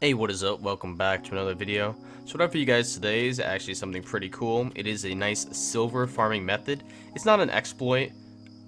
Hey, what is up? Welcome back to another video. So what I have for you guys today is actually something pretty cool. It is a nice silver farming method. It's not an exploit,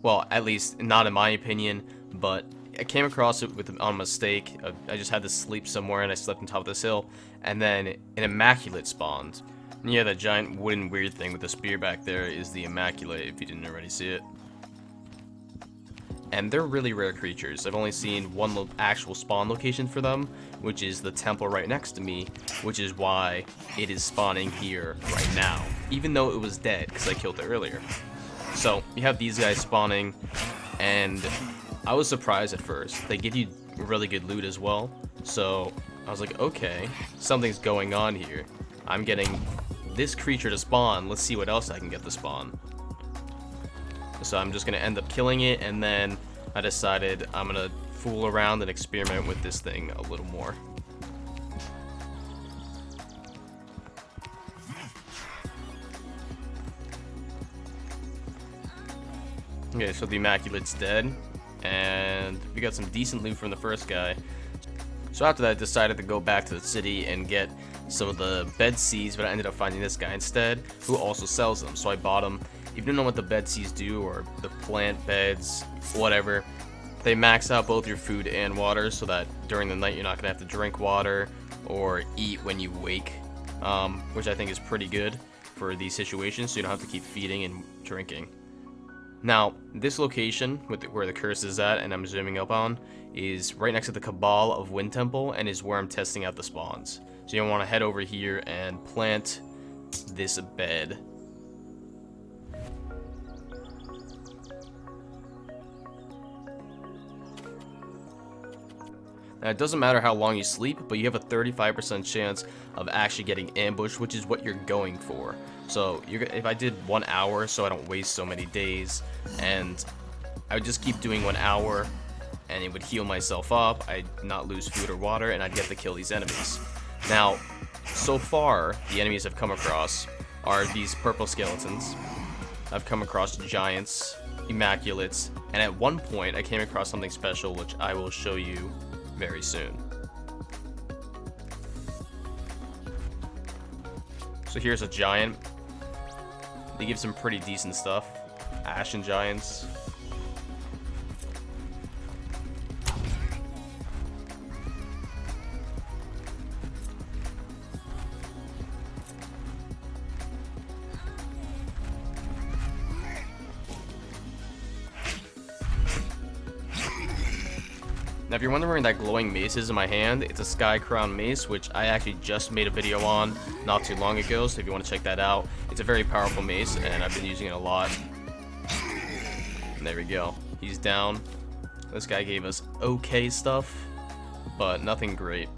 well, at least not in my opinion, but I came across it on a mistake. I just had to sleep somewhere and I slept on top of this hill, and then an Immaculate spawned. And yeah, that giant wooden weird thing with the spear back there is the Immaculate, if you didn't already see it. And they're really rare creatures. I've only seen one actual spawn location for them, which is the temple right next to me, which is why it is spawning here right now, even though it was dead because I killed it earlier. So you have these guys spawning, and I was surprised at first. They give you really good loot as well, so I was like, okay, something's going on here. I'm getting this creature to spawn. Let's see what else I can get to spawn. So I'm just going to end up killing it, and then I decided I'm going to fool around and experiment with this thing a little more. Okay, so the Immaculate's dead, and we got some decent loot from the first guy. So after that, I decided to go back to the city and get some of the bed seeds, but I ended up finding this guy instead, who also sells them. So I bought them. If you don't know what the bed seeds do, or the plant beds, whatever, they max out both your food and water, so that during the night you're not gonna have to drink water or eat when you wake, which I think is pretty good for these situations, so you don't have to keep feeding and drinking. Now, this location where the curse is at, and I'm zooming up on, is right next to the Cabal of Wind Temple, and is where I'm testing out the spawns. So you want to head over here and plant this bed. Now, it doesn't matter how long you sleep, but you have a 35% chance of actually getting ambushed, which is what you're going for. So if I did 1 hour, so I don't waste so many days, and I would just keep doing 1 hour, and it would heal myself up, I'd not lose food or water, and I'd get to kill these enemies. Now, so far, the enemies I've come across are these purple skeletons. I've come across giants, Immaculates, and at one point I came across something special, which I will show you very soon. So here's a giant. They give some pretty decent stuff. Ashen giants. Now, if you're wondering where that glowing mace is in my hand, it's a Sky Crown mace, which I actually just made a video on not too long ago, so if you want to check that out, it's a very powerful mace, and I've been using it a lot. And there we go. He's down. This guy gave us okay stuff, but nothing great.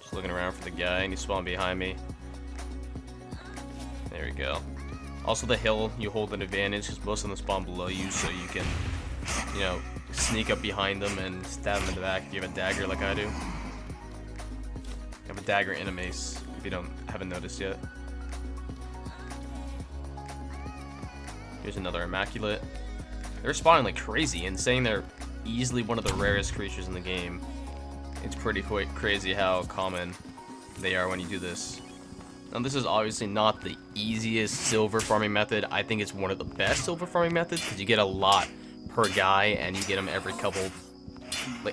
Just looking around for the guy, and he spawned behind me. There we go. Also, the hill, you hold an advantage because most of them spawn below you, so you can, you know, sneak up behind them and stab them in the back if you have a dagger like I do. I have a dagger and a mace, if you haven't noticed yet. Here's another Immaculate. They're spawning like crazy, and saying they're easily one of the rarest creatures in the game. It's pretty crazy how common they are when you do this. Now, this is obviously not the easiest silver farming method. I think it's one of the best silver farming methods because you get a lot per guy, and you get them every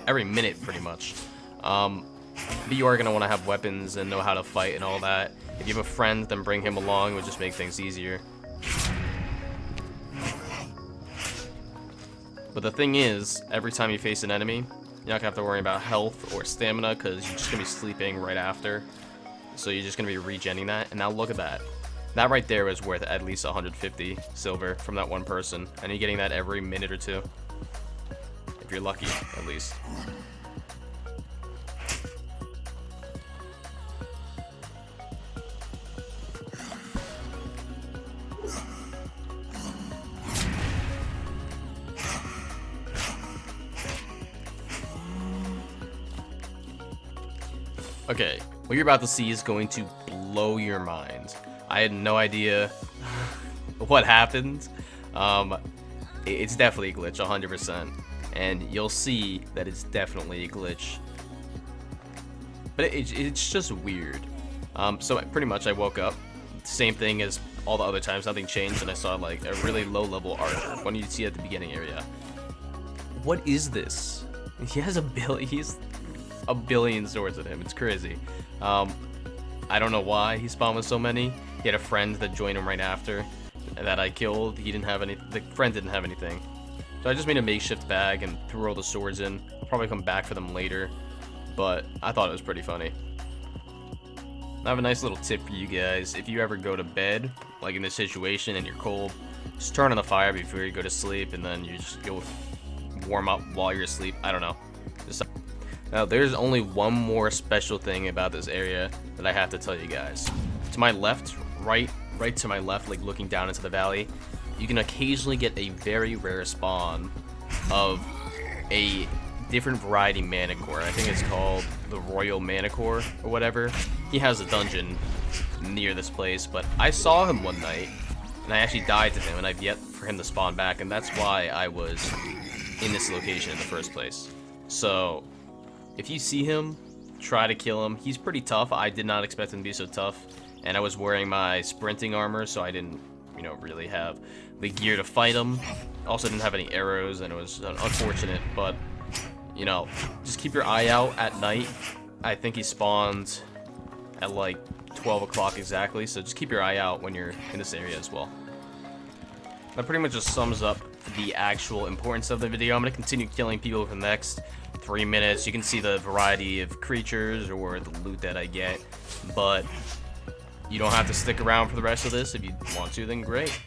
every minute pretty much. But you are going to want to have weapons and know how to fight and all that. If you have a friend, then bring him along. It would just make things easier. But the thing is, every time you face an enemy, you're not going to have to worry about health or stamina because you're just going to be sleeping right after. So you're just going to be regenning that. And now look at that. That right there is worth at least 150 silver from that one person. And you're getting that every minute or two. If you're lucky, at least. Okay, what you're about to see is going to blow your mind. I had no idea what happened, it's definitely a glitch, 100%. And you'll see that it's definitely a glitch. But it's just weird. So pretty much I woke up, same thing as all the other times, nothing changed, and I saw like a really low level archer, one you see at the beginning area. What is this? He's a billion swords in him, it's crazy. I don't know why he spawned with so many. He had a friend that joined him right after that I killed. He didn't have any, the friend didn't have anything. So I just made a makeshift bag and threw all the swords in. I'll probably come back for them later, but I thought it was pretty funny. I have a nice little tip for you guys. If you ever go to bed, like in this situation and you're cold, just turn on the fire before you go to sleep, and then you just go warm up while you're asleep. I don't know. Now, there's only one more special thing about this area that I have to tell you guys. To my left, right to my left, like looking down into the valley, you can occasionally get a very rare spawn of a different variety Manicore. I think it's called the Royal Manicore or whatever. He has a dungeon near this place, but I saw him one night and I actually died to him, and I've yet for him to spawn back, and that's why I was in this location in the first place. So if you see him, try to kill him. He's pretty tough. I did not expect him to be so tough, and I was wearing my sprinting armor, so I didn't, really have the gear to fight him. Also didn't have any arrows, and it was unfortunate, but just keep your eye out at night. I think he spawned at like 12 o'clock exactly, so just keep your eye out when you're in this area as well. That pretty much just sums up the actual importance of the video. I'm going to continue killing people for the next 3 minutes. You can see the variety of creatures or the loot that I get, but you don't have to stick around for the rest of this. If you want to, then great.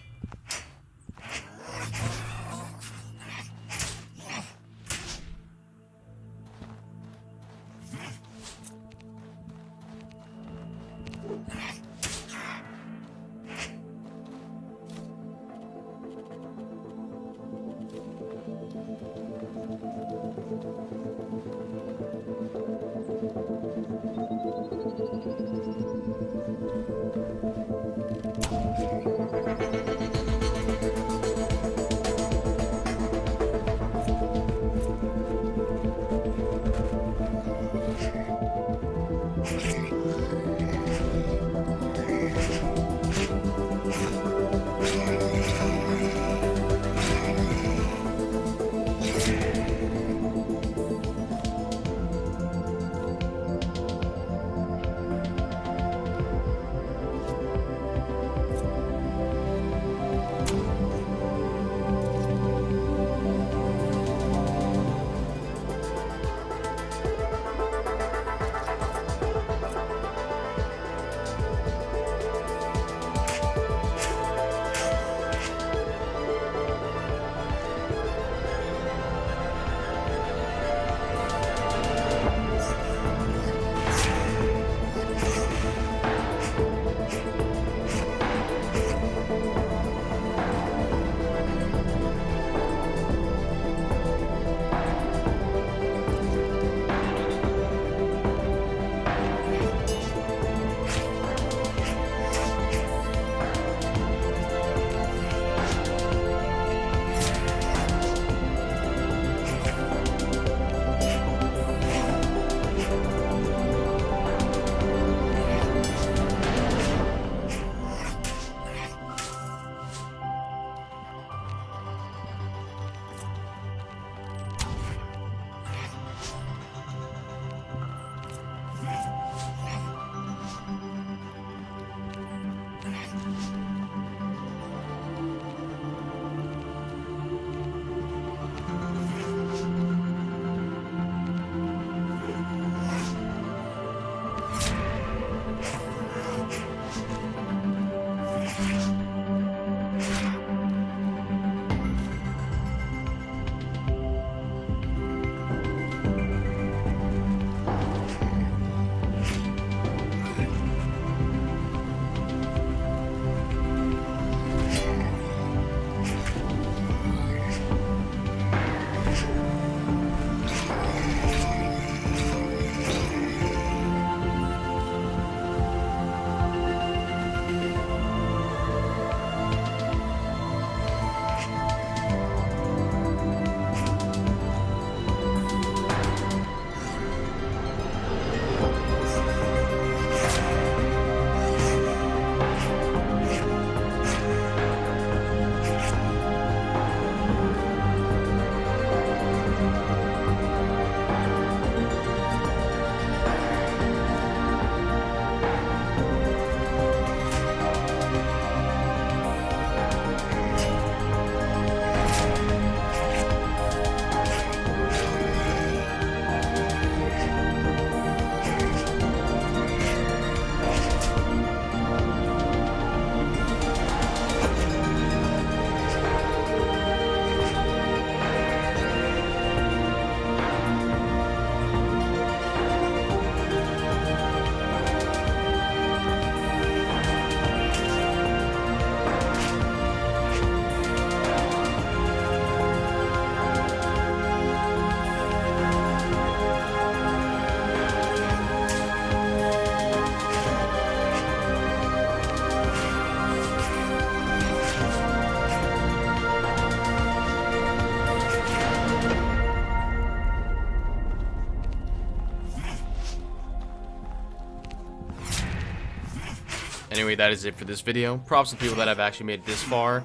Anyway, that is it for this video. Props to people that have actually made it this far.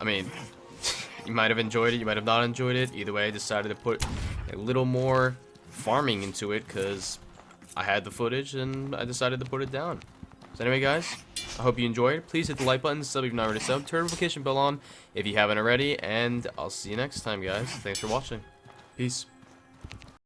I mean, you might have enjoyed it, you might have not enjoyed it. Either way, I decided to put a little more farming into it because I had the footage and I decided to put it down. So anyway, guys, I hope you enjoyed. Please hit the like button, sub if you've not already subbed, turn notification bell on if you haven't already, and I'll see you next time, guys. Thanks for watching. Peace.